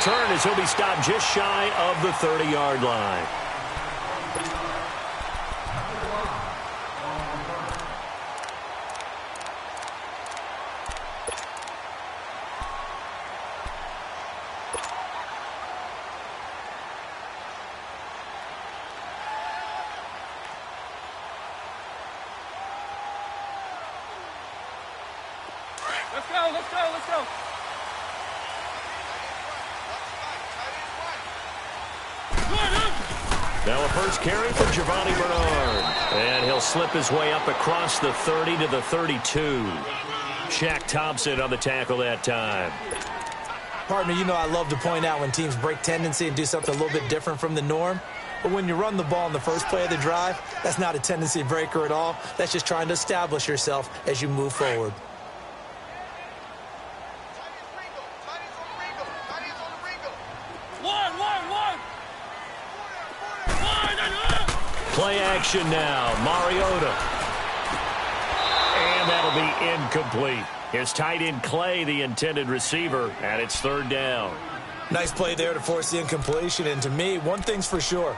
return as he'll be stopped just shy of the 30-yard line. Let's go, let's go, let's go. Now a first carry for Giovanni Bernard. And he'll slip his way up across the 30 to the 32. Shaq Thompson on the tackle that time. Partner, you know I love to point out when teams break tendency and do something a little bit different from the norm. But when you run the ball in the first play of the drive, that's not a tendency breaker at all. That's just trying to establish yourself as you move forward. Play action now. Mariota. And that'll be incomplete. Here's tight end Clay, the intended receiver, and it's third down. Nice play there to force the incompletion. And to me, one thing's for sure.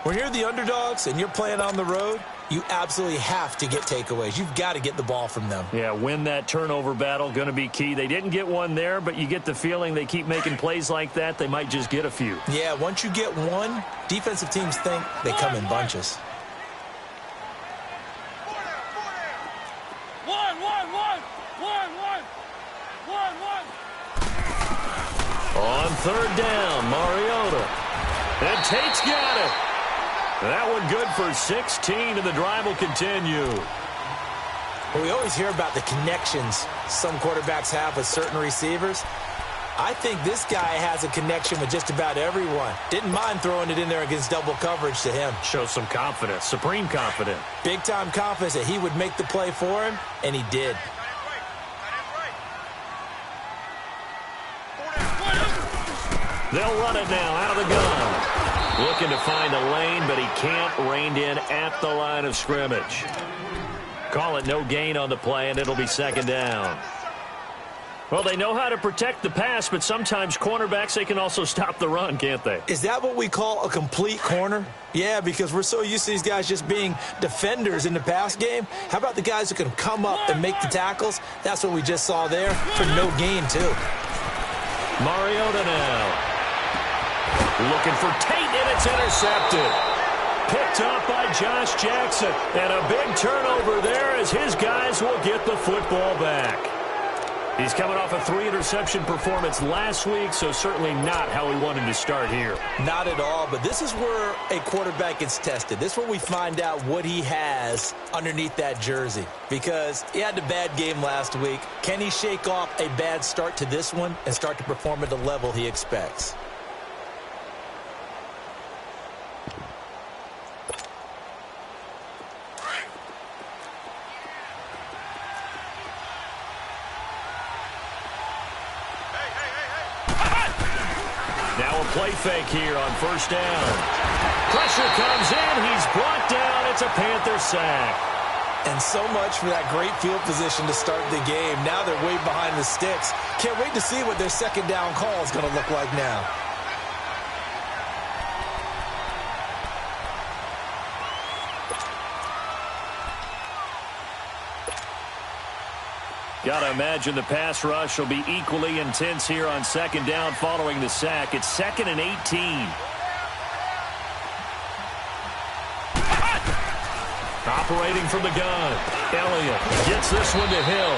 When you're the underdogs and you're playing on the road, you absolutely have to get takeaways. You've got to get the ball from them. Yeah, win that turnover battle, going to be key. They didn't get one there, but you get the feeling they keep making plays like that, they might just get a few. Yeah, once you get one, defensive teams think they come in bunches. On third down, Mariota. And Tate's got it. That one good for 16, and the drive will continue. Well, we always hear about the connections some quarterbacks have with certain receivers. I think this guy has a connection with just about everyone. Didn't mind throwing it in there against double coverage to him. Shows some confidence, supreme confidence. Big-time confidence that he would make the play for him, and he did. They'll run it now out of the gun. Looking to find a lane, but he can't. Reined in at the line of scrimmage. Call it no gain on the play, and it'll be second down. Well, they know how to protect the pass, but sometimes cornerbacks, they can also stop the run, can't they? Is that what we call a complete corner? Yeah, because we're so used to these guys just being defenders in the pass game. How about the guys who can come up and make the tackles? That's what we just saw there for no gain, too. Mariota now. Looking for Tate, and it's intercepted. Picked up by Josh Jackson. And a big turnover there as his guys will get the football back. He's coming off a 3-interception performance last week, so certainly not how he wanted to start here. Not at all, but this is where a quarterback gets tested. This is where we find out what he has underneath that jersey. Because he had a bad game last week. Can he shake off a bad start to this one and start to perform at the level he expects? Play fake here on first down. Pressure comes in. He's brought down. It's a Panther sack. And so much for that great field position to start the game. Now they're way behind the sticks. Can't wait to see what their second down call is going to look like now. Got to imagine the pass rush will be equally intense here on second down following the sack. It's 2nd and 18. Operating from the gun. Elliott gets this one to Hill.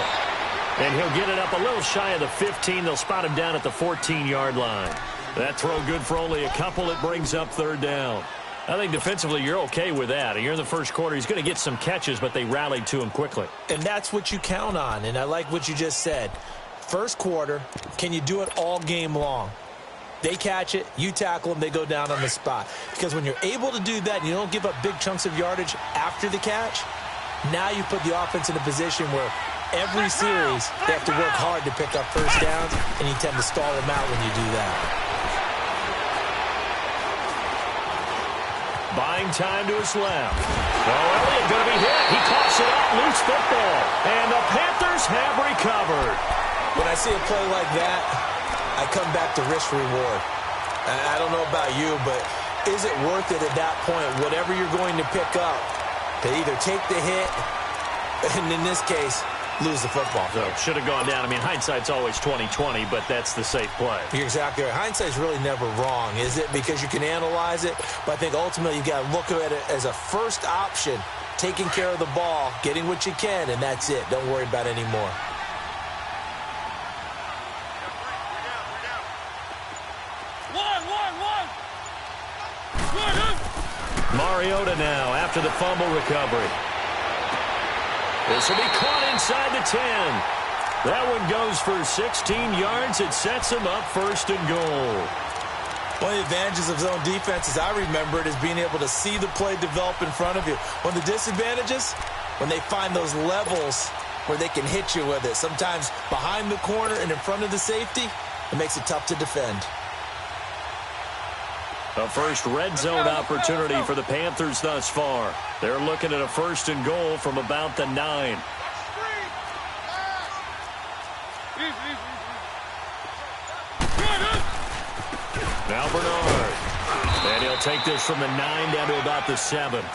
And he'll get it up a little shy of the 15. They'll spot him down at the 14-yard line. That throw good for only a couple. It brings up third down. I think defensively you're okay with that. You're in the first quarter. He's going to get some catches, but they rallied to him quickly. And that's what you count on, and I like what you just said. First quarter, can you do it all game long? They catch it, you tackle them, they go down on the spot. Because when you're able to do that and you don't give up big chunks of yardage after the catch, now you put the offense in a position where every series they have to work hard to pick up first downs, and you tend to stall them out when you do that. Buying time to his left. Oh, Elliott going to be hit. He coughs it up, loose football. And the Panthers have recovered. When I see a play like that, I I come back to risk reward. I don't know about you, but is it worth it at that point, whatever you're going to pick up, to either take the hit, and in this case, lose the football? So should have gone down. I mean, hindsight's always 20/20, but that's the safe play. You're exactly right. Hindsight's really never wrong, is it? Because you can analyze it, but I think ultimately you got to look at it as a first option, taking care of the ball, getting what you can, and that's it. Don't worry about it anymore. Mariota now after the fumble recovery. This will be caught inside the 10. That one goes for 16 yards. It sets him up 1st and goal. One of the advantages of zone defense, as I remember it, is being able to see the play develop in front of you. One of the disadvantages, when they find those levels where they can hit you with it. Sometimes behind the corner and in front of the safety, it makes it tough to defend. A first red zone opportunity for the Panthers thus far. They're looking at a 1st and goal from about the 9. Now Bernard. And he'll take this from the 9 down to about the 7.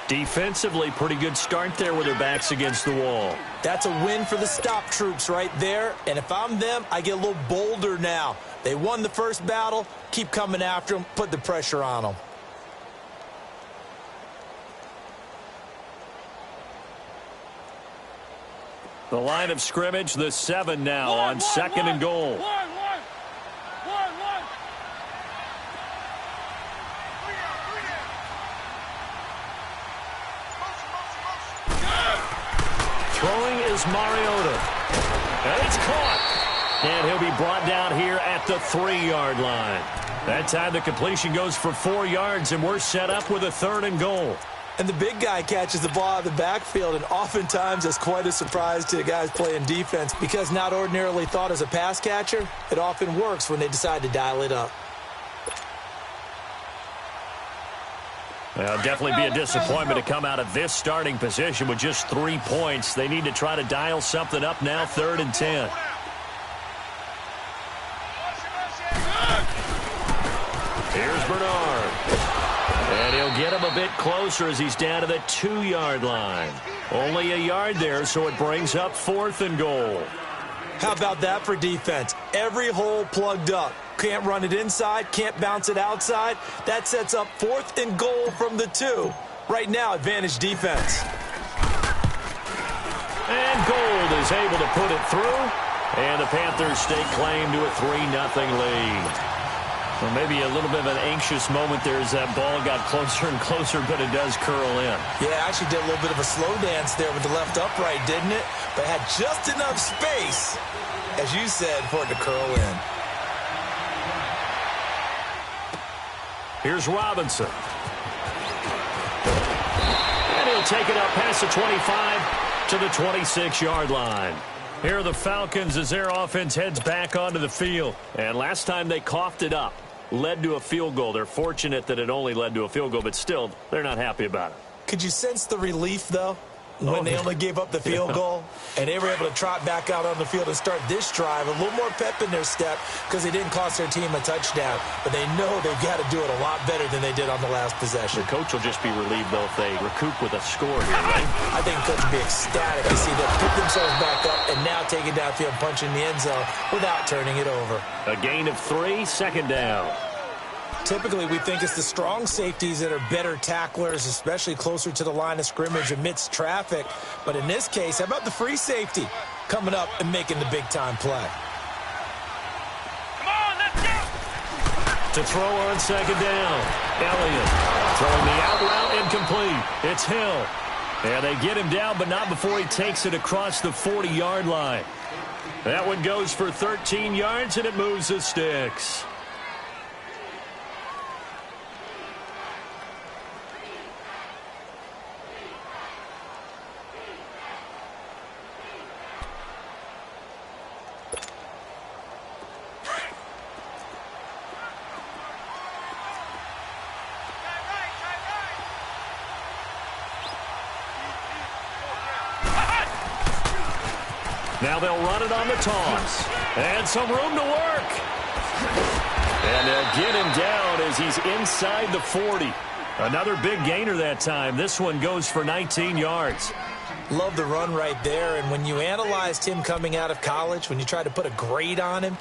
Defensively, pretty good start there with their backs against the wall. That's a win for the stop troops right there. And if I'm them, I get a little bolder now. They won the first battle. Keep coming after them. Put the pressure on them. The line of scrimmage, the 7 now on 2nd and goal. Throwing is Mariota. And it's caught. And he'll be brought down here at the 3-yard line. That time the completion goes for 4 yards, and we're set up with a 3rd and goal. And the big guy catches the ball out of the backfield, and oftentimes it's quite a surprise to the guys playing defense because not ordinarily thought as a pass catcher, it often works when they decide to dial it up. Well, definitely be a disappointment to come out of this starting position with just 3 points. They need to try to dial something up now, 3rd and 10. Here's Bernard. And he'll get him a bit closer as he's down to the 2-yard line. Only a yard there, so it brings up 4th and goal. How about that for defense? Every hole plugged up. Can't run it inside, can't bounce it outside. That sets up 4th and goal from the 2. Right now, advantage defense. And Gold is able to put it through. And the Panthers stake claim to a 3-0 lead. Well, maybe a little bit of an anxious moment there as that ball got closer and closer, but it does curl in. Yeah, actually did a little bit of a slow dance there with the left upright, didn't it? But had just enough space, as you said, for it to curl in. Here's Robinson. And he'll take it up past the 25 to the 26-yard line. Here are the Falcons as their offense heads back onto the field. And last time they coughed it up, led to a field goal. They're fortunate that it only led to a field goal, but still, they're not happy about it. Could you sense the relief, though, when they only gave up the field goal? And they were able to trot back out on the field and start this drive. A little more pep in their step because they didn't cost their team a touchdown. But they know they've got to do it a lot better than they did on the last possession. The coach will just be relieved, though, if they recoup with a score here, right? I think the coach will be ecstatic to see them pick themselves back up and now take it downfield, punching the end zone without turning it over. A gain of 3, 2nd down. Typically, we think it's the strong safeties that are better tacklers, especially closer to the line of scrimmage amidst traffic. But in this case, how about the free safety coming up and making the big-time play? Come on, let's go! To throw on 2nd down. Elliott throwing the out route incomplete. It's Hill. And they get him down, but not before he takes it across the 40-yard line. That one goes for 13 yards, and it moves the sticks. Now they'll run it on the toss. And some room to work. And they'll get him down as he's inside the 40. Another big gainer that time. This one goes for 19 yards. Love the run right there. And when you analyzed him coming out of college, when you tried to put a grade on him,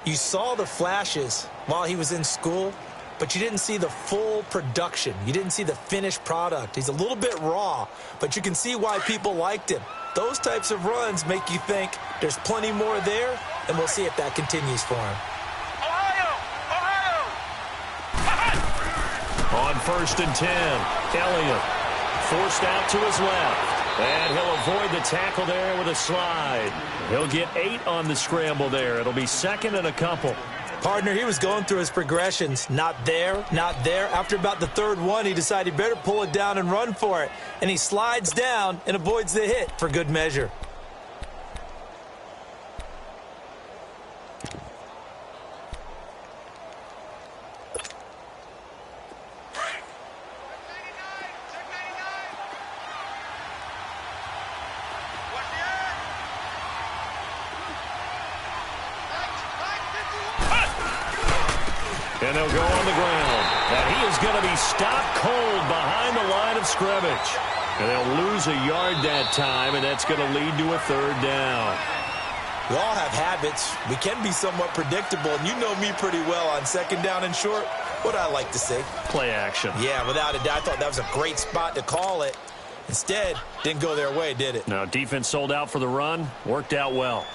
you saw the flashes while he was in school, but you didn't see the full production. You didn't see the finished product. He's a little bit raw, but you can see why people liked him. Those types of runs make you think there's plenty more there, and we'll see if that continues for him. On 1st and 10, Elliott forced out to his left. And he'll avoid the tackle there with a slide. He'll get 8 on the scramble there. It'll be 2nd and a couple. Partner, he was going through his progressions. Not there, not there. After about the 3rd one, he decided he better pull it down and run for it. And he slides down and avoids the hit for good measure. And they'll go on the ground. And he is going to be stopped cold behind the line of scrimmage. And they'll lose a yard that time, and that's going to lead to a 3rd down. We all have habits. We can be somewhat predictable, and you know me pretty well on 2nd down and short. What I like to see. Play action. Yeah, without a doubt. I thought that was a great spot to call it. Instead, didn't go their way, did it? No, defense sold out for the run. Worked out well.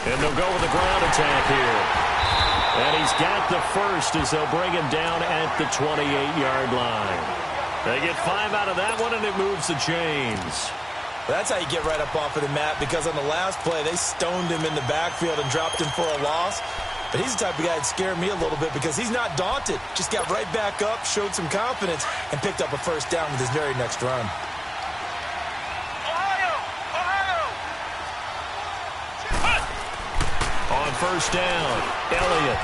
And they'll go with a ground attack here. And he's got the first as they'll bring him down at the 28-yard line. They get 5 out of that one, and it moves the chains. That's how you get right up off of the mat, because on the last play, they stoned him in the backfield and dropped him for a loss. But he's the type of guy that scared me a little bit because he's not daunted. Just got right back up, showed some confidence, and picked up a 1st down with his very next run. On 1st down, Elliott.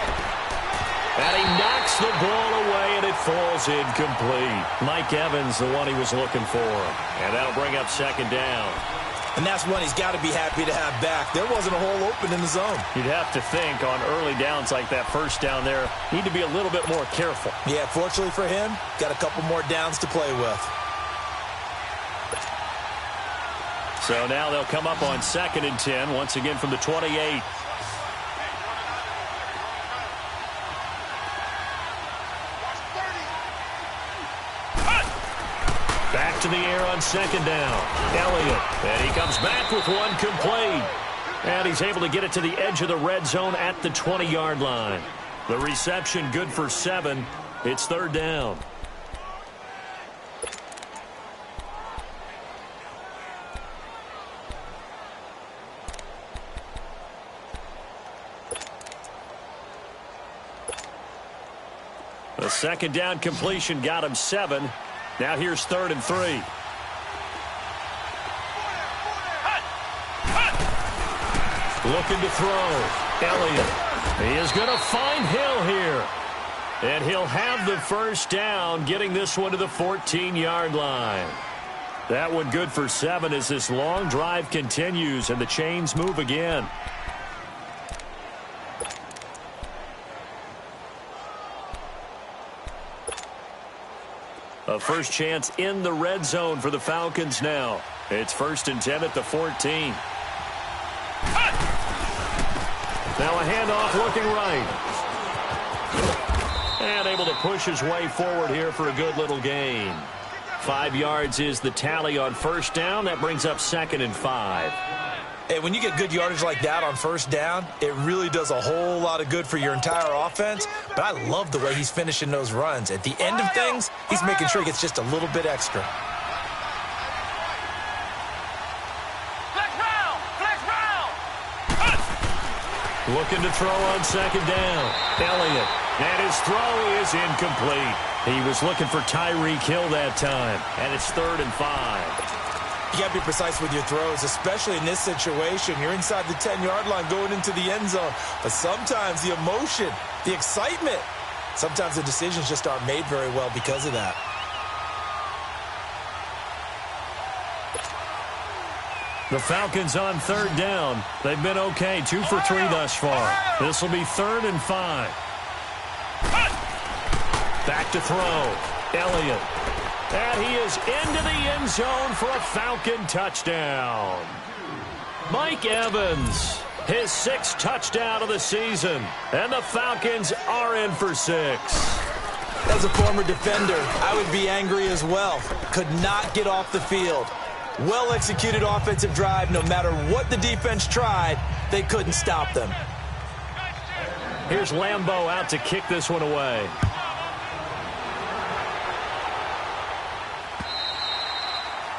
And he knocks the ball away, and it falls incomplete. Mike Evans, the one he was looking for. And that'll bring up 2nd down. And that's one he's got to be happy to have back. There wasn't a hole open in the zone. You'd have to think on early downs like that 1st down there, need to be a little bit more careful. Yeah, fortunately for him, got a couple more downs to play with. So now they'll come up on 2nd and 10, once again from the 28. Back to the air on 2nd down. Elliott. And he comes back with one complete. And he's able to get it to the edge of the red zone at the 20-yard line. The reception good for 7. It's 3rd down. The 2nd down completion got him 7. Now here's 3rd and 3. Looking to throw. Elliott. He is going to find Hill here. And he'll have the 1st down, getting this one to the 14-yard line. That one good for 7 as this long drive continues and the chains move again. A first chance in the red zone for the Falcons now. It's 1st and 10 at the 14. Now a handoff looking right. And able to push his way forward here for a good little gain. 5 yards is the tally on 1st down. That brings up 2nd and 5. Hey, when you get good yardage like that on 1st down, it really does a whole lot of good for your entire offense. But I love the way he's finishing those runs. At the end of things, he's making sure he gets just a little bit extra. Looking to throw on second down. Elliott. And his throw is incomplete. He was looking for Tyreek Hill that time. And it's 3rd and 5. You got to be precise with your throws, especially in this situation. You're inside the 10-yard line going into the end zone. But sometimes the emotion, the excitement, sometimes the decisions just aren't made very well because of that. The Falcons on 3rd down. They've been okay, 2 for 3 thus far. This will be 3rd and 5. Back to throw. Elliott. And he is into the end zone for a Falcon touchdown. Mike Evans, his 6th touchdown of the season. And the Falcons are in for 6. As a former defender, I would be angry as well. Could not get off the field. Well-executed offensive drive. No matter what the defense tried, they couldn't stop them. Here's Lambeau out to kick this one away.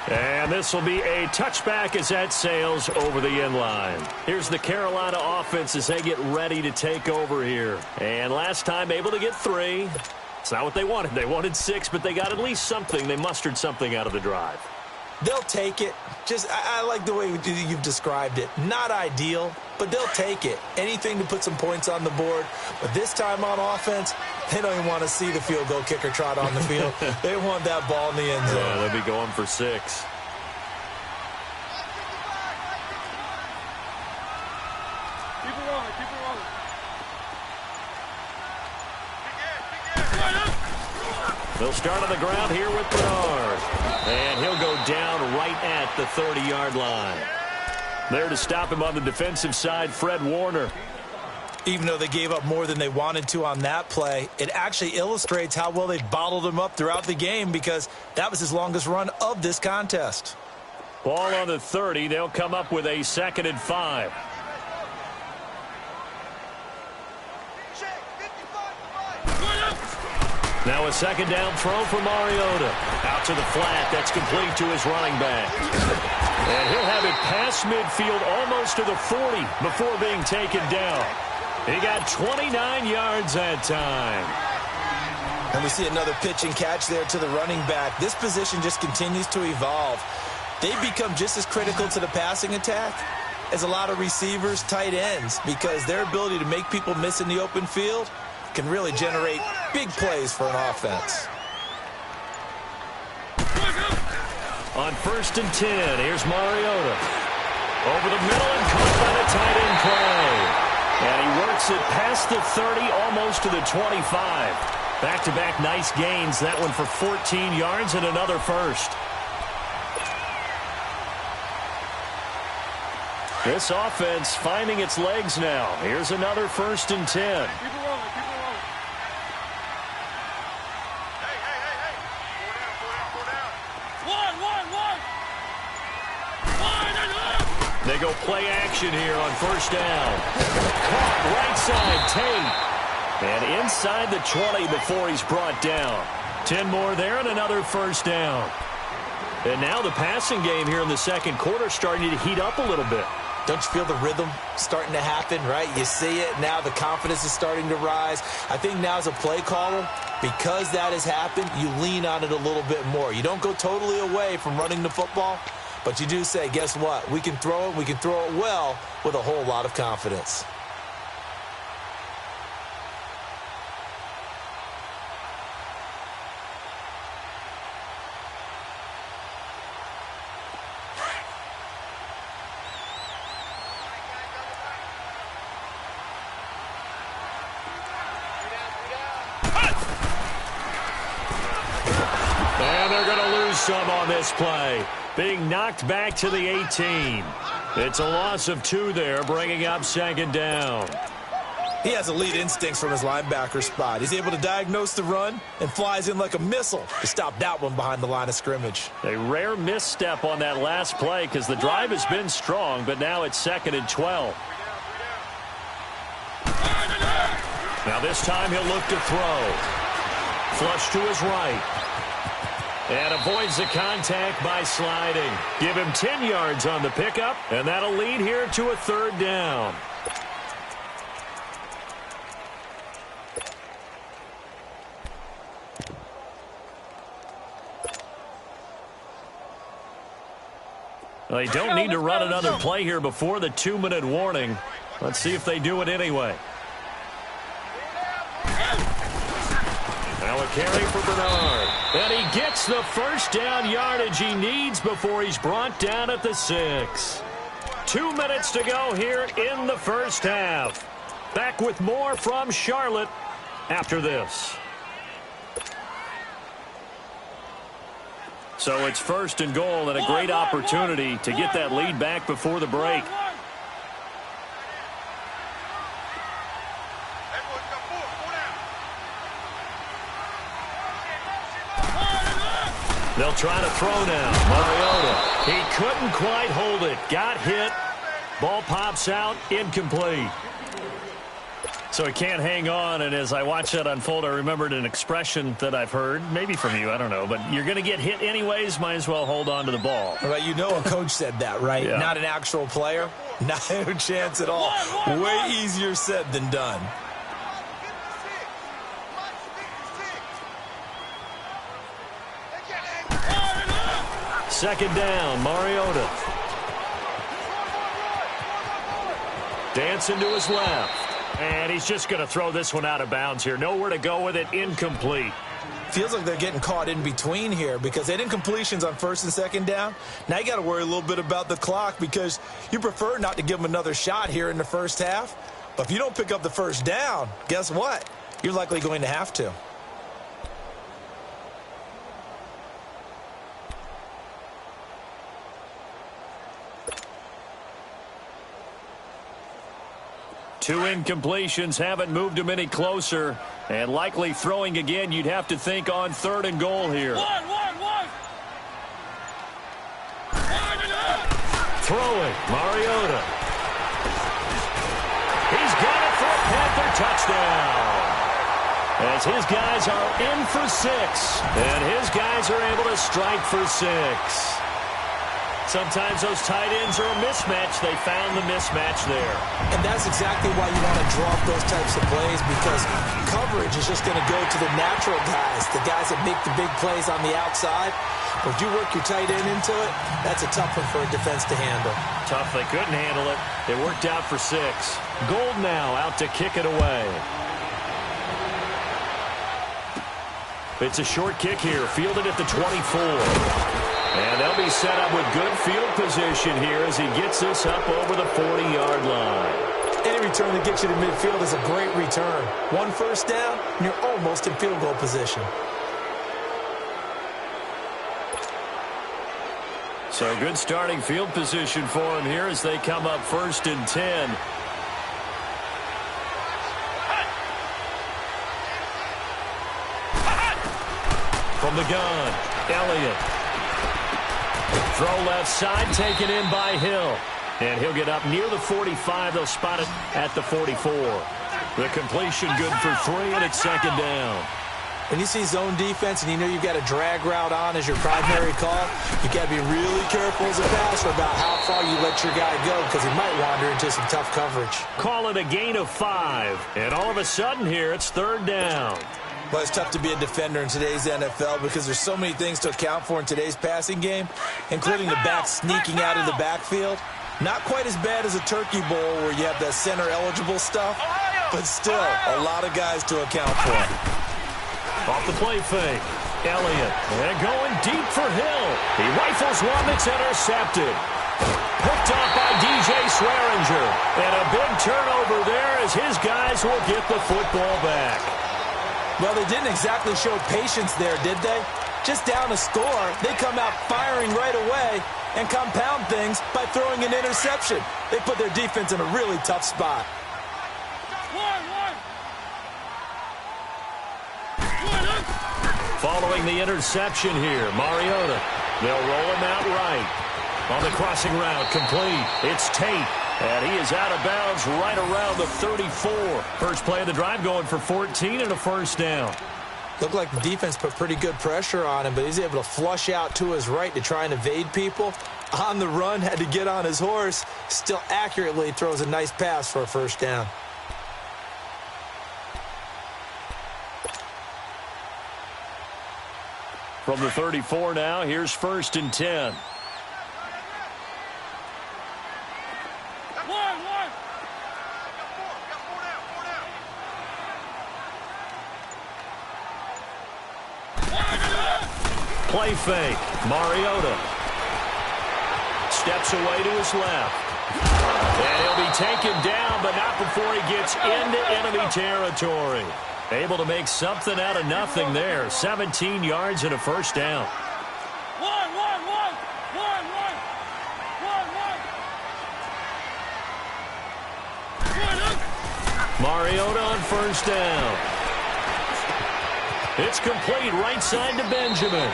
And this will be a touchback as that sails over the end line. Here's the Carolina offense as they get ready to take over here. And last time able to get 3. It's not what they wanted. They wanted 6, but they got at least something. They mustered something out of the drive. They'll take it. I like the way you've described it. Not ideal, but they'll take it. Anything to put some points on the board. But this time on offense, they don't even want to see the field goal kicker trot on the field. They want that ball in the end zone. Yeah, they'll be going for 6. They'll start on the ground here with Bernard. And he'll go down right at the 30-yard line. There to stop him on the defensive side, Fred Warner. Even though they gave up more than they wanted to on that play, it actually illustrates how well they bottled him up throughout the game because that was his longest run of this contest. Ball on the 30. They'll come up with a 2nd and 5. Now a 2nd down throw for Mariota. Out to the flat. That's complete to his running back. And he'll have it past midfield almost to the 40 before being taken down. He got 29 yards that time. And we see another pitch and catch there to the running back. This position just continues to evolve. They become just as critical to the passing attack as a lot of receivers, tight ends, because their ability to make people miss in the open field can really generate big plays for an offense. On 1st and 10, here's Mariota. Over the middle and caught by the tight end play. And he works it past the 30, almost to the 25. Back-to-back nice gains. That one for 14 yards and another first. This offense finding its legs now. Here's another 1st and 10. They go play action here on 1st down. Caught right side, Tate. And inside the 20 before he's brought down. 10 more there and another 1st down. And now the passing game here in the 2nd quarter starting to heat up a little bit. Don't you feel the rhythm starting to happen, right? You see it now. The confidence is starting to rise. I think now as a play caller, because that has happened, you lean on it a little bit more. You don't go totally away from running the football, but you do say, guess what? We can throw it. We can throw it well with a whole lot of confidence. And they're going to lose some on this play. Being knocked back to the 18. It's a loss of 2 there, bringing up 2nd down. He has elite instincts from his linebacker spot. He's able to diagnose the run and flies in like a missile to stop that one behind the line of scrimmage. A rare misstep on that last play because the drive has been strong, but now it's 2nd and 12. Now this time he'll look to throw. Flush to his right. And avoids the contact by sliding. Give him 10 yards on the pickup, and that'll lead here to a 3rd down. They don't need to run another play here before the 2-minute warning. Let's see if they do it anyway. Now a carry for Bernard. And he gets the first down yardage he needs before he's brought down at the 6. 2 minutes to go here in the first half. Back with more from Charlotte after this. So it's 1st and goal and a great opportunity to get that lead back before the break. They'll try to throw now. Mariota. He couldn't quite hold it. Got hit. Ball pops out. Incomplete. So he can't hang on, and as I watched that unfold, I remembered an expression that I've heard, maybe from you, I don't know, but you're going to get hit anyways, might as well hold on to the ball. Well, you know a coach said that, right? Yeah. Not an actual player. Not a chance at all. Way easier said than done. Second down, Mariota. Dancing to his left. And he's just going to throw this one out of bounds here. Nowhere to go with it. Incomplete. Feels like they're getting caught in between here because they did incompletions on 1st and 2nd down. Now you got to worry a little bit about the clock because you prefer not to give them another shot here in the first half. But if you don't pick up the first down, guess what? You're likely going to have to. Two incompletions haven't moved him any closer. And likely throwing again, you'd have to think on 3rd and goal here. Throwing, Mariota. He's got it for a Panther touchdown. As his guys are in for 6. And his guys are able to strike for 6. Sometimes those tight ends are a mismatch. They found the mismatch there. And that's exactly why you want to draw up those types of plays because coverage is just going to go to the natural guys, the guys that make the big plays on the outside. But if you work your tight end into it, that's a tough one for a defense to handle. Tough. They couldn't handle it. It worked out for 6. Gold now out to kick it away. It's a short kick here, fielded at the 24. And they'll be set up with good field position here as he gets this up over the 40-yard line. Any return that gets you to midfield is a great return. 1 first down, and you're almost in field goal position. So good starting field position for him here as they come up 1st and 10. From the gun, Elliott. Throw left side, taken in by Hill. And he'll get up near the 45. They'll spot it at the 44. The completion good for 3, and it's 2nd down. When you see zone defense and you know you've got a drag route on as your primary call, you got to be really careful as a passer about how far you let your guy go because he might wander into some tough coverage. Call it a gain of 5. And all of a sudden here, it's 3rd down. Well, it's tough to be a defender in today's NFL because there's so many things to account for in today's passing game, including the back sneaking out of the backfield. Not quite as bad as a turkey bowl where you have that center-eligible stuff, but still a lot of guys to account for. Off the play fake. Elliott. And going deep for Hill. He rifles one that's intercepted. Picked up by DJ Swearinger. And a big turnover there as his guys will get the football back. Well, they didn't exactly show patience there, did they? Just down a score, they come out firing right away and compound things by throwing an interception. They put their defense in a really tough spot. Following the interception here, Mariota. They'll roll him out right. On the crossing route, complete. It's Tate. And he is out of bounds right around the 34. First play of the drive going for 14 and a first down. Looked like the defense put pretty good pressure on him, but he's able to flush out to his right to try and evade people. On the run, had to get on his horse. Still accurately throws a nice pass for a first down. From the 34 now, here's 1st and 10. play fake. Mariota steps away to his left. And he'll be taken down, but not before he gets into enemy territory. Able to make something out of nothing there. 17 yards and a first down. Mariota on first down. It's complete right side to Benjamin.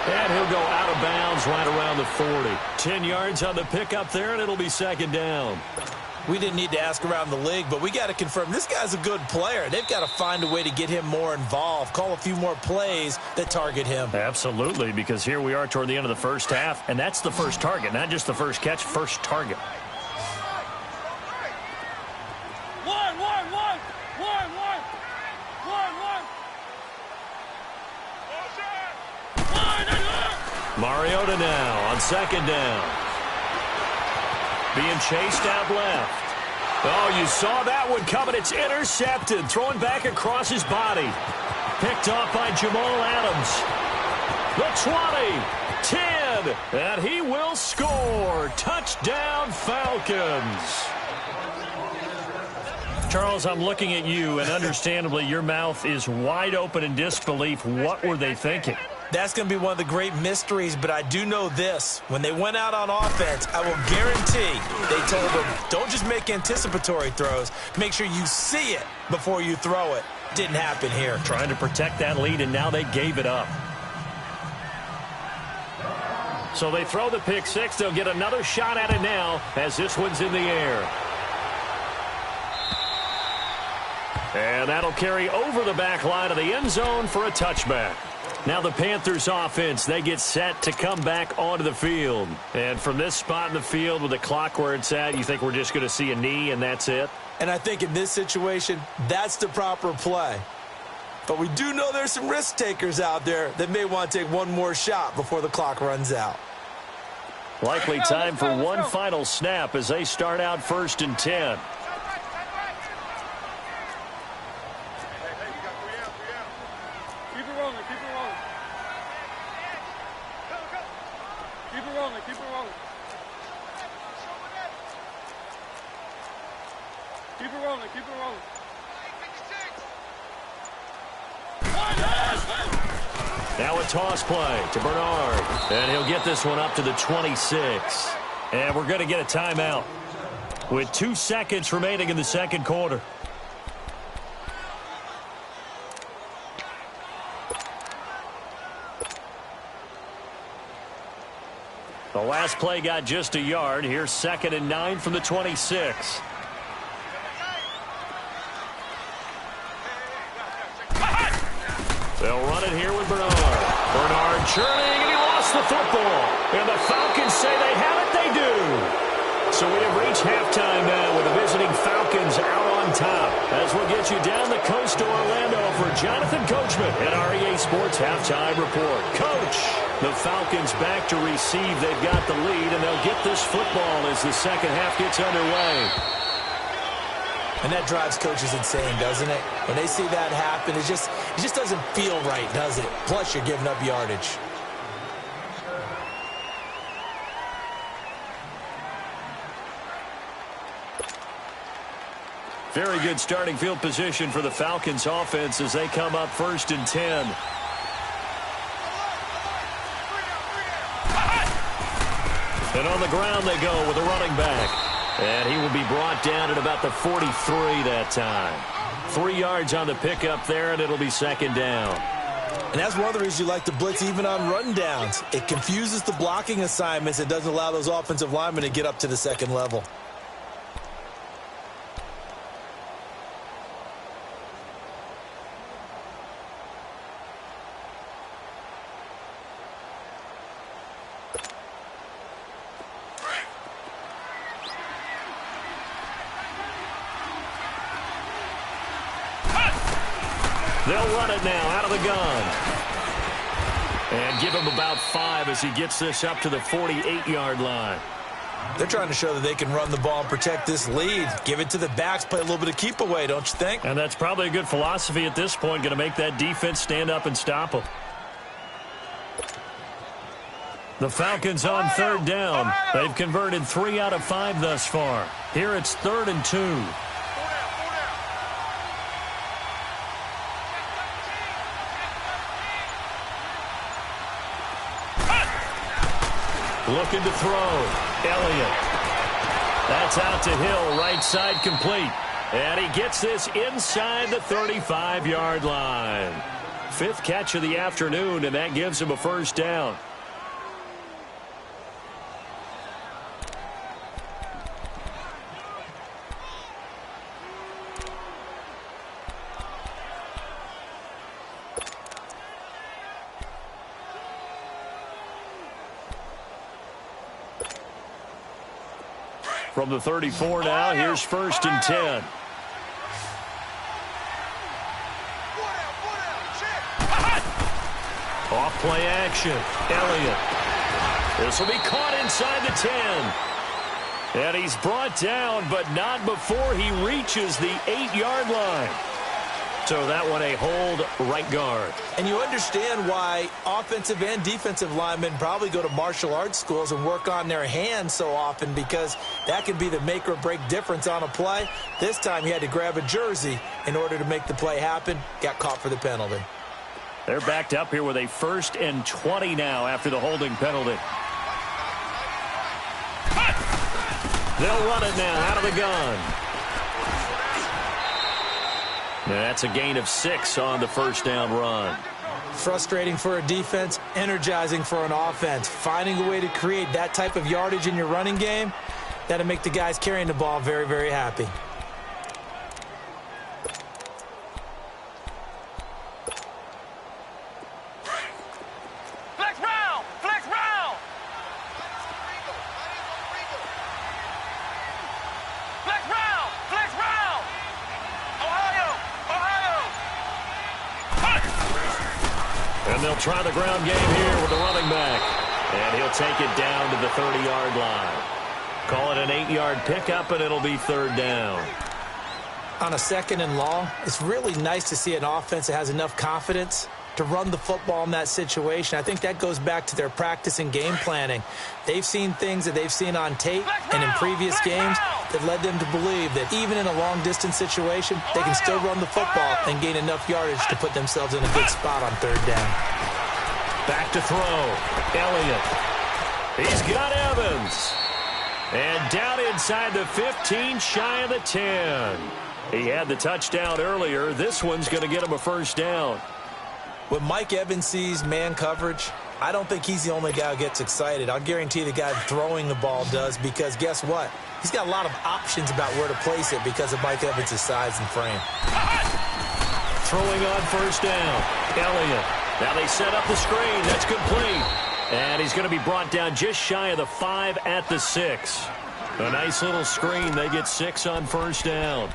And he'll go out of bounds right around the 40. 10 yards on the pickup there, and it'll be second down. We didn't need to ask around the league, but we got to confirm this guy's a good player. They've got to find a way to get him more involved, call a few more plays that target him. Absolutely, because here we are toward the end of the first half, and that's the first target, not just the first catch, first target. Mariota now on second down. Being chased out left. Oh, you saw that one coming. It's intercepted. Throwing back across his body. Picked off by Jamal Adams. The 20, 10, and he will score. Touchdown, Falcons. Charles, I'm looking at you, and understandably, your mouth is wide open in disbelief. What were they thinking? That's going to be one of the great mysteries, but I do know this. When they went out on offense, I will guarantee they told them, don't just make anticipatory throws. Make sure you see it before you throw it. Didn't happen here. Trying to protect that lead, and now they gave it up. So they throw the pick six. They'll get another shot at it now as this one's in the air. And that'll carry over the back line of the end zone for a touchback. Now the Panthers offense, they get set to come back onto the field. And from this spot in the field with the clock where it's at, you think we're just going to see a knee and that's it? And I think in this situation, that's the proper play. But we do know there's some risk takers out there that may want to take one more shot before the clock runs out. Likely time for one final snap as they start out 1st and 10. Now a toss play to Bernard. And he'll get this one up to the 26. And we're going to get a timeout with 2 seconds remaining in the second quarter. The last play got just a yard. Here's 2nd and 9 from the 26. They'll run it here with Bernard. Bernard churning, and he lost the football. And the Falcons say they have it, they do. So we have reached halftime now with the visiting Falcons out on top. As we'll get you down the coast to Orlando for Jonathan Coachman at REA Sports Halftime Report. Coach, the Falcons back to receive. They've got the lead, and they'll get this football as the second half gets underway. And that drives coaches insane, doesn't it? When they see that happen, it just doesn't feel right, does it? Plus, you're giving up yardage. Very good starting field position for the Falcons offense as they come up 1st and 10. And on the ground they go with a running back. And he will be brought down at about the 43 that time. 3 yards on the pickup there, and it'll be 2nd down. And that's one of the reasons you like to blitz even on run downs. It confuses the blocking assignments. It doesn't allow those offensive linemen to get up to the second level. They'll run it now out of the gun. And give him about 5 as he gets this up to the 48-yard line. They're trying to show that they can run the ball and protect this lead. Give it to the backs, play a little bit of keep away, don't you think? And that's probably a good philosophy at this point, going to make that defense stand up and stop them. The Falcons on third down. They've converted 3 out of 5 thus far. Here it's 3rd and 2. Looking to throw. Elliott. That's out to Hill, right side complete. And he gets this inside the 35-yard line. 5th catch of the afternoon, and that gives him a first down. From the 34 now, here's 1st and 10. Off play action. Elliott. This will be caught inside the 10. And he's brought down, but not before he reaches the 8-yard line. So that one a hold right guard. And you understand why offensive and defensive linemen probably go to martial arts schools and work on their hands so often, because that can be the make or break difference on a play. This time he had to grab a jersey in order to make the play happen. Got caught for the penalty. They're backed up here with a 1st and 20 now after the holding penalty. They'll run it now out of the gun. That's a gain of 6 on the first down run. Frustrating for a defense, energizing for an offense. Finding a way to create that type of yardage in your running game, that'll make the guys carrying the ball very, very happy. Flex round! Flex round! Flex round! Flex round! Ohio! And they'll try the ground game here with the running back. And he'll take it down to the 30-yard line. Call it an 8-yard pickup, and it'll be 3rd down. On a 2nd and long, it's really nice to see an offense that has enough confidence to run the football in that situation. I think that goes back to their practice and game planning. They've seen things that they've seen on tape and in previous games that led them to believe that even in a long-distance situation, they can still run the football and gain enough yardage to put themselves in a good spot on 3rd down. Back to throw. Elliott. He's got Evans. And down inside the 15, shy of the 10. He had the touchdown earlier. This one's going to get him a first down. When Mike Evans sees man coverage, I don't think he's the only guy who gets excited. I'll guarantee the guy throwing the ball does, because guess what? He's got a lot of options about where to place it because of Mike Evans' size and frame. Throwing on first down. Elliott. Now they set up the screen. That's complete. And he's going to be brought down just shy of the 5 at the 6. A nice little screen. They get 6 on first down.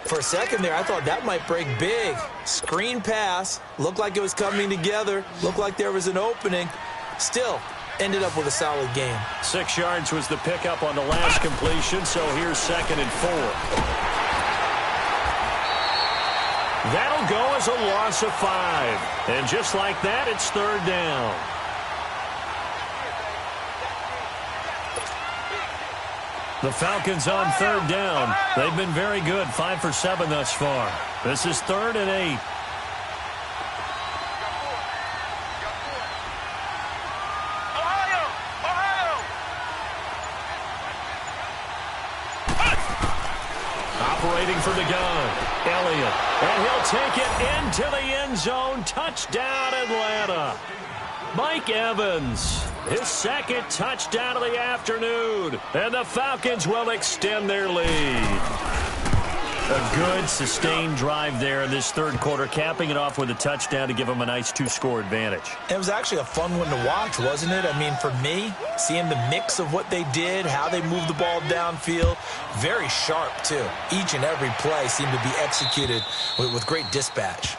For a second there, I thought that might break big. Screen pass. Looked like it was coming together. Looked like there was an opening. Still, ended up with a solid game. 6 yards was the pickup on the last completion, so here's 2nd and 4. That'll go as a loss of 5. And just like that, it's 3rd down. The Falcons on 3rd down. They've been very good, 5 for 7 thus far. This is 3rd and 8. Operating for the gun, Elliott. And he'll take it into the end zone. Touchdown, Atlanta. Mike Evans, his 2nd touchdown of the afternoon. And the Falcons will extend their lead. A good, sustained drive there in this 3rd quarter, capping it off with a touchdown to give them a nice 2-score advantage. It was actually a fun one to watch, wasn't it? I mean, for me, seeing the mix of what they did, how they moved the ball downfield, very sharp, too. Each and every play seemed to be executed with great dispatch.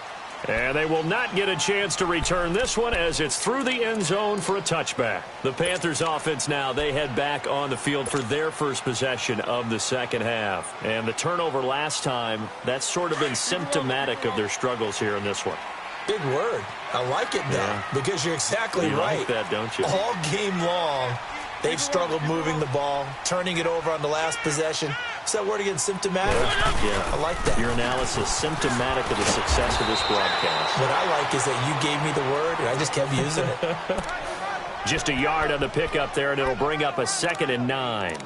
And they will not get a chance to return this one as it's through the end zone for a touchback. The Panthers offense now, they head back on the field for their first possession of the 2nd half. And the turnover last time, that's sort of been symptomatic of their struggles here in this one. Big word. I like it, though, because you're exactly right. You like that, don't you? All game long, they've struggled moving the ball, turning it over on the last possession. Is that word again, symptomatic? Yeah. I like that. Your analysis, symptomatic of the success of this broadcast. What I like is that you gave me the word, and I just kept using it. Just a yard on the pickup there, and it'll bring up a 2nd and 9.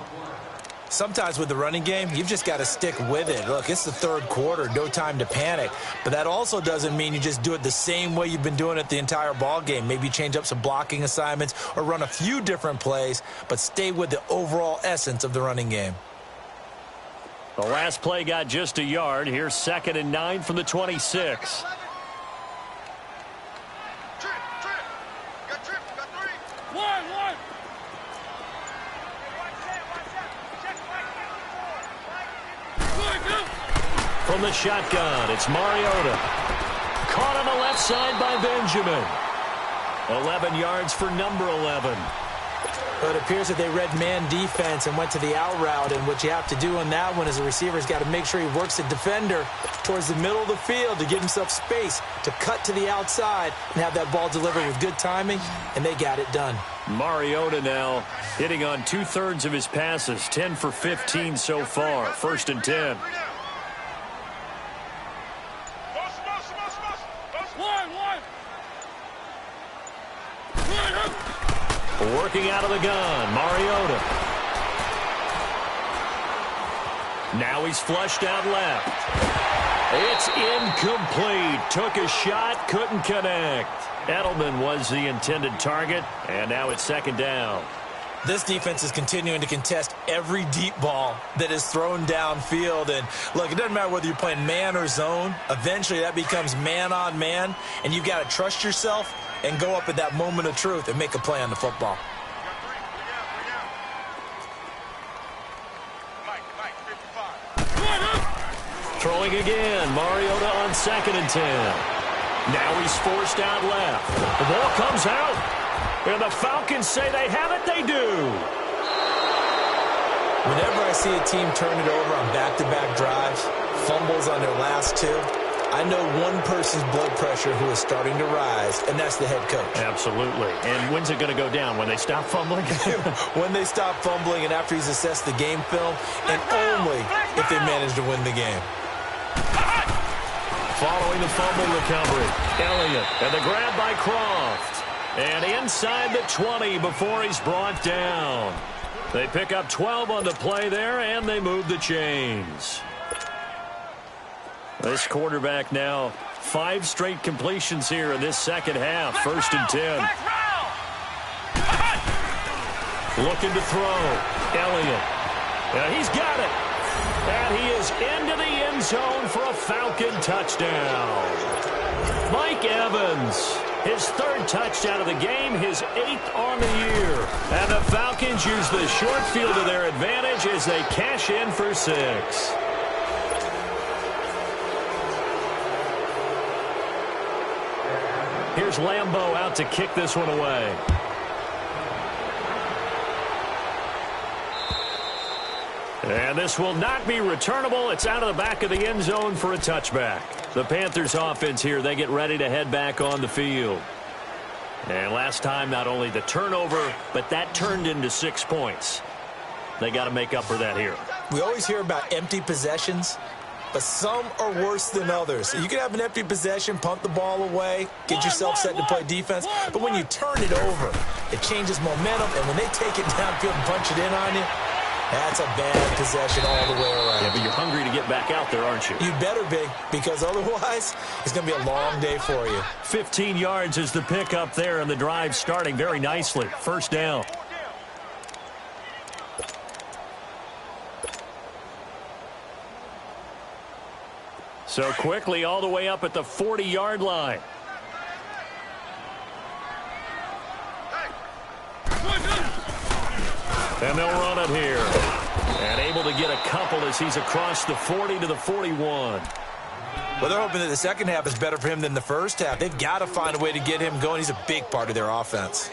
Sometimes with the running game, you've just got to stick with it. Look, it's the third quarter, no time to panic. But that also doesn't mean you just do it the same way you've been doing it the entire ball game. Maybe change up some blocking assignments or run a few different plays, but stay with the overall essence of the running game. The last play got just a yard. Here's 2nd and 9 from the 26. From the shotgun, it's Mariota. Caught on the left side by Benjamin. 11 yards for number 11. But it appears that they read man defense and went to the out route, and what you have to do on that one is the receiver's got to make sure he works the defender towards the middle of the field to give himself space to cut to the outside and have that ball delivered with good timing, and they got it done. Mariota now hitting on 2/3 of his passes, 10 for 15 so far. 1st and 10. Working out of the gun, Mariota. Now he's flushed out left. It's incomplete. Took a shot, couldn't connect. Edelman was the intended target, and now it's 2nd down. This defense is continuing to contest every deep ball that is thrown downfield. And, look, it doesn't matter whether you're playing man or zone. Eventually, that becomes man-on-man, and you've got to trust yourself and go up at that moment of truth and make a play on the football. Throwing again, Mariota on 2nd and 10. Now he's forced out left. The ball comes out. And the Falcons say they have it, they do. Whenever I see a team turn it over on back-to-back drives, fumbles on their last two, I know one person's blood pressure who is starting to rise, and that's the head coach. Absolutely. And when's it going to go down? When they stop fumbling? When they stop fumbling and after he's assessed the game film, and only if they manage to win the game. Following the fumble recovery, Elliott, and the grab by Croft. And inside the 20 before he's brought down. They pick up 12 on the play there, and they move the chains. This quarterback now, 5 straight completions here in this second half. 1st and 10. Looking to throw. Elliott. And he's got it. And he is into the end zone for a Falcon touchdown. Mike Evans, his 3rd touchdown of the game, his 8th on the year. And the Falcons use the short field to their advantage as they cash in for 6. Here's Lambeau out to kick this one away. And this will not be returnable. It's out of the back of the end zone for a touchback. The Panthers offense here, they get ready to head back on the field. And last time, not only the turnover, but that turned into 6 points. They got to make up for that here. We always hear about empty possessions, but some are worse than others. You can have an empty possession, punt the ball away, get yourself set to play defense, but when you turn it over, it changes momentum, and when they take it downfield and punch it in on you, that's a bad possession all the way around. Yeah, but you're hungry to get back out there, aren't you? You better be, because otherwise, it's going to be a long day for you. 15 yards is the pickup there, and the drive starting very nicely. 1st down. So quickly all the way up at the 40-yard line. And they'll run it here. And able to get a couple as he's across the 40 to the 41. Well, they're hoping that the second half is better for him than the first half. They've got to find a way to get him going. He's a big part of their offense.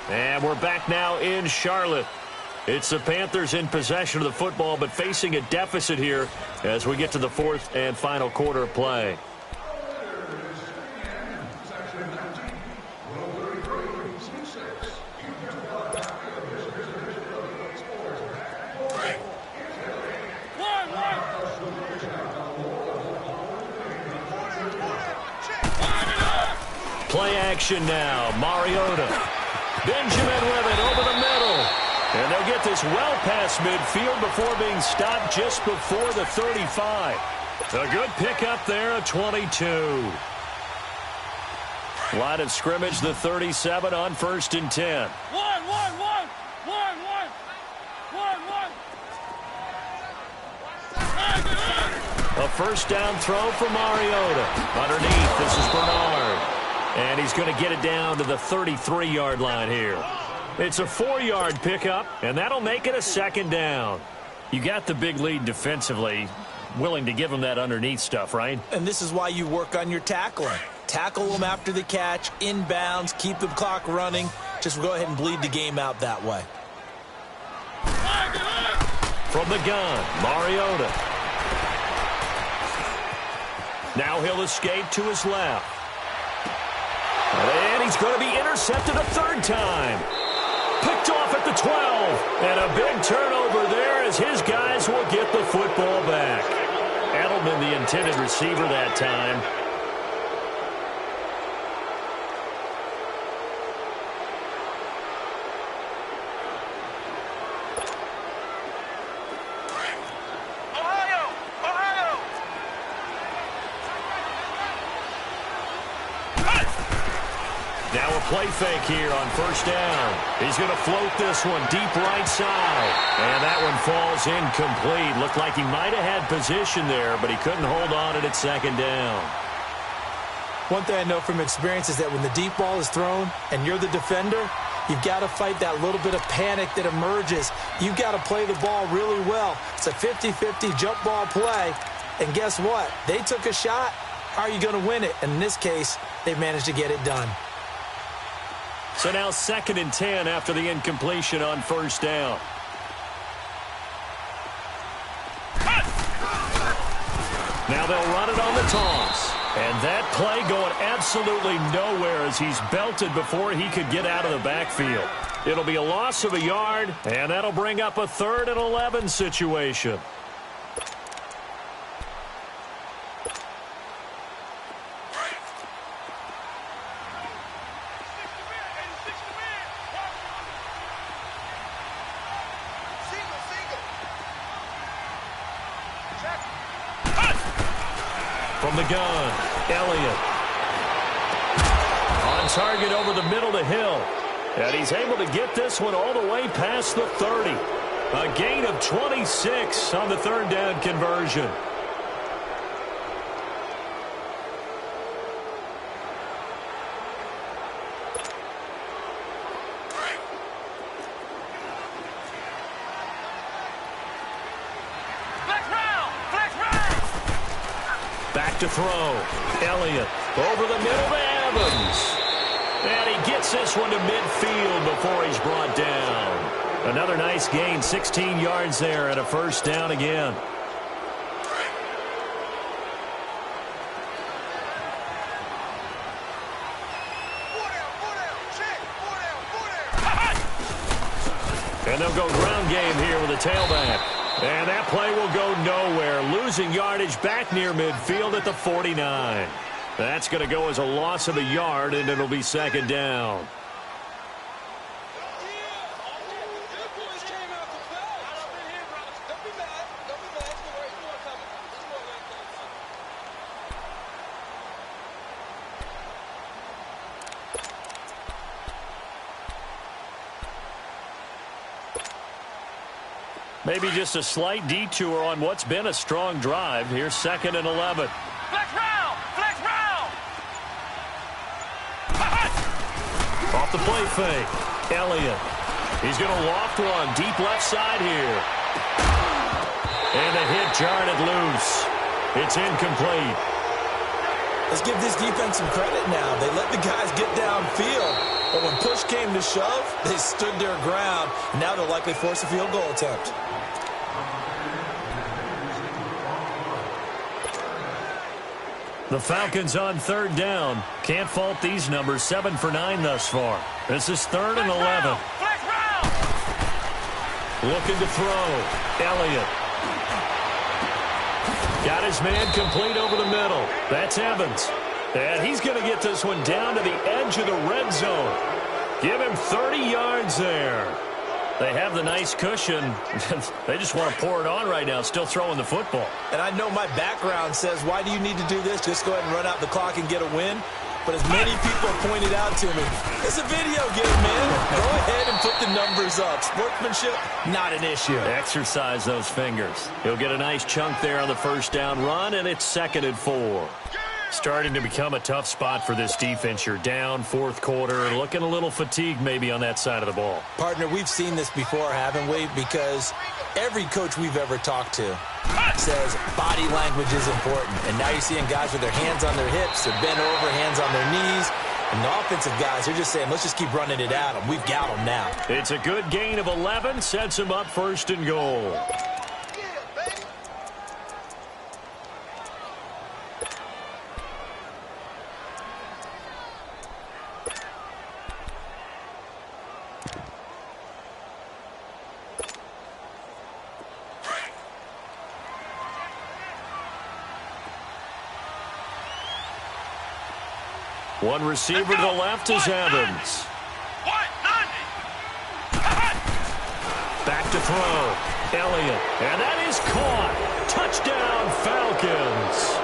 And we're back now in Charlotte. It's the Panthers in possession of the football, but facing a deficit here as we get to the fourth and final quarter of play. Play action now. Mariota. Benjamin with it over the middle. And they'll get this well past midfield before being stopped just before the 35. A good pickup there at 22. Line of scrimmage, the 37 on 1st and 10. A first down throw for Mariota. Underneath, this is Bernard. And he's going to get it down to the 33-yard line here. It's a 4-yard pickup, and that'll make it a second down. You got the big lead defensively, willing to give him that underneath stuff, right? And this is why you work on your tackling. Tackle them after the catch, inbounds, keep the clock running. Just go ahead and bleed the game out that way. From the gun, Mariota. Now he'll escape to his left. And he's going to be intercepted a third time. Picked off at the 12. And a big turnover there as his guys will get the football back. Edelman, the intended receiver that time. Now a play fake here on first down. He's going to float this one deep right side. And that one falls incomplete. Looked like he might have had position there, but he couldn't hold on at second down. One thing I know from experience is that when the deep ball is thrown and you're the defender, you've got to fight that little bit of panic that emerges. You've got to play the ball really well. It's a 50-50 jump ball play. And guess what? They took a shot. How are you going to win it? And in this case, they've managed to get it done. So now 2nd and 10 after the incompletion on first down. Now they'll run it on the toss. And that play going absolutely nowhere as he's belted before he could get out of the backfield. It'll be a loss of a yard, and that'll bring up a 3rd and 11 situation. From the gun, Elliott. On target over the middle to Hill. And he's able to get this one all the way past the 30. A gain of 26 on the 3rd down conversion. Back to throw. Elliott over the middle to Evans. And he gets this one to midfield before he's brought down. Another nice gain, 16 yards there and a first down again. And they'll go ground game here with a tailback. And that play will go nowhere. Losing yardage back near midfield at the 49. That's going to go as a loss of a yard, and it'll be 2nd down. Maybe just a slight detour on what's been a strong drive. Here's 2nd and 11. Flex round! Flex round! Off the play fake. Elliott. He's going to loft one deep left side here. And a hit jarred it loose. It's incomplete. Let's give this defense some credit now. They let the guys get downfield. But when push came to shove, they stood their ground. And now they'll likely force a field goal attempt. The Falcons on third down. Can't fault these numbers. 7 for 9 thus far. This is 3rd and 11. Looking to throw. Elliott. Got his man complete over the middle. That's Evans. And he's going to get this one down to the edge of the red zone. Give him 30 yards there. They have the nice cushion. They just want to pour it on right now, still throwing the football. And I know my background says, why do you need to do this? Just go ahead and run out the clock and get a win. But as many people pointed out to me, it's a video game, man. Go ahead and put the numbers up. Sportsmanship, not an issue. Exercise those fingers. He'll get a nice chunk there on the first down run, and it's 2nd and 4. Starting to become a tough spot for this defense. You're down 4th quarter, looking a little fatigued maybe on that side of the ball. Partner, we've seen this before, haven't we? Because every coach we've ever talked to says body language is important. And now you're seeing guys with their hands on their hips, they're bent over, hands on their knees. And the offensive guys, they're just saying, let's just keep running it at them. We've got them now. It's a good gain of 11, sets him up 1st and goal. One receiver to the left is Evans. Back to throw. Elliott. And that is caught. Touchdown, Falcons.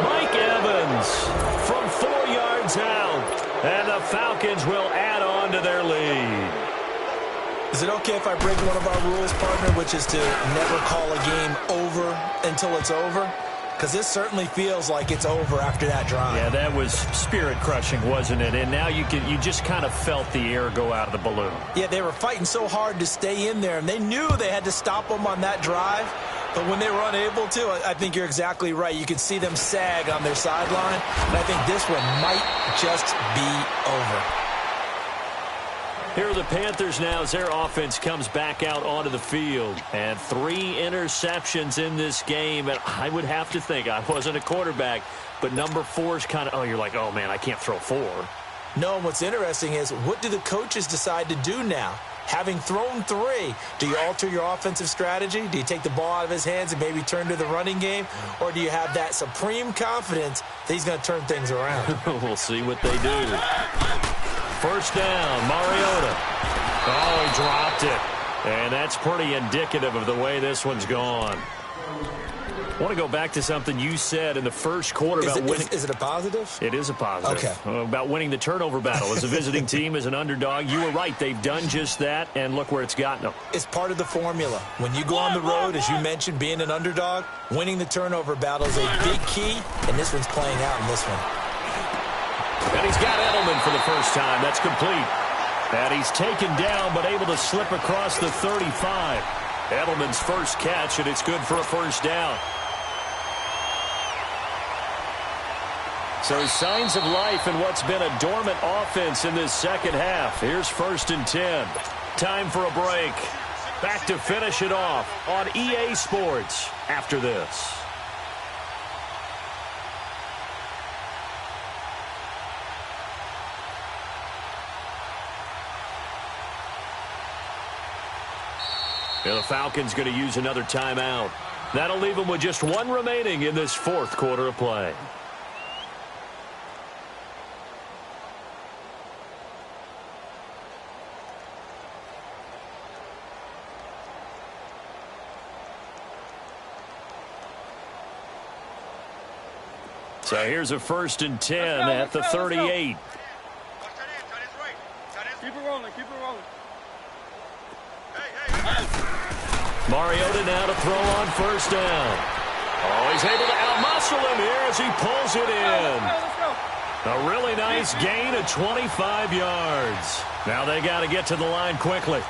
Mike Evans from 4 yards out. And the Falcons will add on to their lead. Is it okay if I break one of our rules, partner, which is to never call a game over until it's over? Because this certainly feels like it's over after that drive. Yeah, that was spirit-crushing, wasn't it? And now you just kind of felt the air go out of the balloon. Yeah, they were fighting so hard to stay in there, and they knew they had to stop them on that drive. But when they were unable to, I think you're exactly right. You could see them sag on their sideline, and I think this one might just be over. Here are the Panthers now as their offense comes back out onto the field. And 3 interceptions in this game. And I would have to think, I wasn't a quarterback, but number 4 is kind of, oh, you're like, oh, man, I can't throw 4. No, and what's interesting is, what do the coaches decide to do now? Having thrown 3, do you alter your offensive strategy? Do you take the ball out of his hands and maybe turn to the running game? Or do you have that supreme confidence that he's going to turn things around? We'll see what they do. First down, Mariota. Oh, he dropped it. And that's pretty indicative of the way this one's gone. I want to go back to something you said in the first quarter about winning. Is it a positive? It is a positive. Okay. About winning the turnover battle. As a visiting team, as an underdog, you were right. They've done just that, and look where it's gotten them. It's part of the formula. When you go on the road, as you mentioned, being an underdog, winning the turnover battle is a big key, and this one's playing out in this one. And he's got Edelman for the first time. That's complete. And he's taken down, but able to slip across the 35. Edelman's first catch, and it's good for a first down. So signs of life in what's been a dormant offense in this second half. Here's 1st and 10. Time for a break. Back to finish it off on EA Sports after this. And the Falcons going to use another timeout. That'll leave them with just 1 remaining in this 4th quarter of play. So here's a 1st and 10 at the 38. Keep it rolling, keep it rolling. Mariota now to throw on first down. Oh, he's able to outmuscle him here as he pulls it in. A really nice gain of 25 yards. Now they got to get to the line quickly.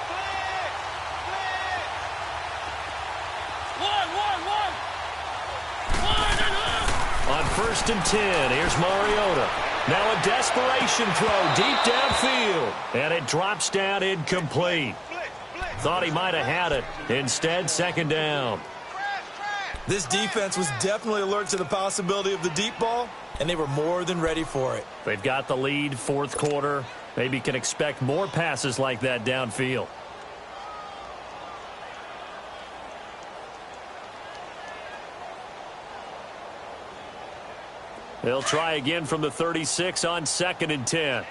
On 1st and 10, here's Mariota. Now a desperation throw deep downfield. And it drops down incomplete. Thought he might have had it. Instead, second down. This defense was definitely alert to the possibility of the deep ball, and they were more than ready for it. They've got the lead, fourth quarter. Maybe can expect more passes like that downfield. They'll try again from the 36 on 2nd and 10.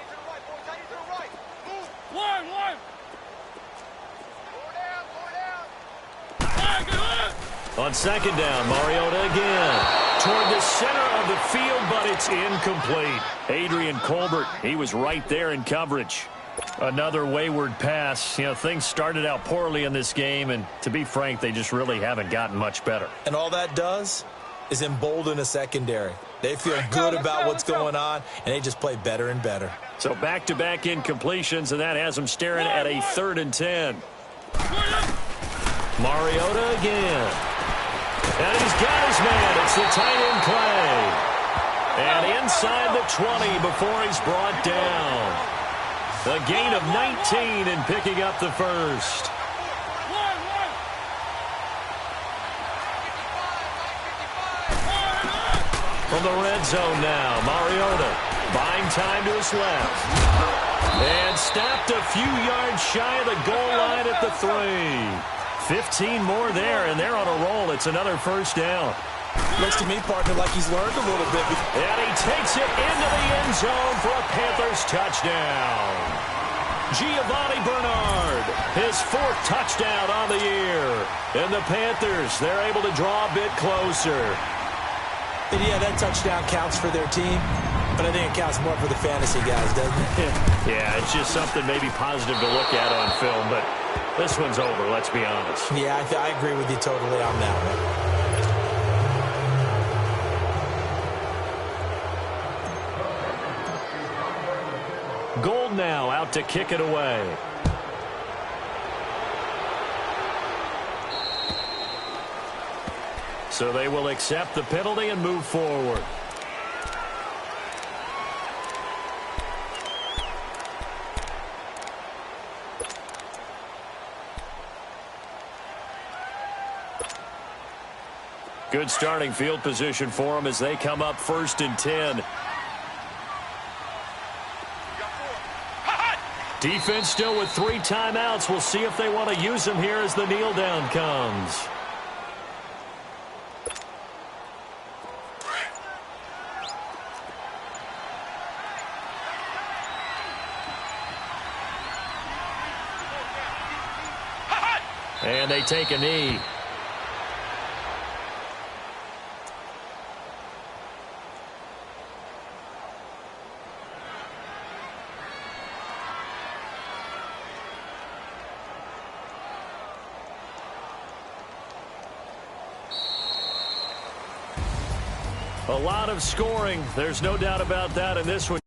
On 2nd down, Mariota again. Toward the center of the field, but it's incomplete. Adrian Colbert, he was right there in coverage. Another wayward pass. You know, things started out poorly in this game, and to be frank, they just really haven't gotten much better. And all that does is embolden a secondary. They feel good about what's going on, and they just play better and better. So back-to-back incompletions, and that has them staring at a 3rd and 10. Mariota again. And he's got his man. It's the tight end Clay. And inside the 20 before he's brought down. A gain of 19 and picking up the first. From the red zone now, Mariota buying time to his left. And stopped a few yards shy of the goal line at the 3. 15 more there, and they're on a roll. It's another first down. Looks to me, partner, like he's learned a little bit. And he takes it into the end zone for a Panthers touchdown. Giovanni Bernard, his 4th touchdown on the year. And the Panthers, they're able to draw a bit closer. And yeah, that touchdown counts for their team, but I think it counts more for the fantasy guys, doesn't it? Yeah, it's just something maybe positive to look at on film, but this one's over, let's be honest. Yeah, I agree with you totally on that one. Gold now out to kick it away. So they will accept the penalty and move forward. Good starting field position for them as they come up 1st and 10. Defense still with 3 timeouts. We'll see if they want to use them here as the kneel down comes. And they take a knee. A lot of scoring. There's no doubt about that in this one.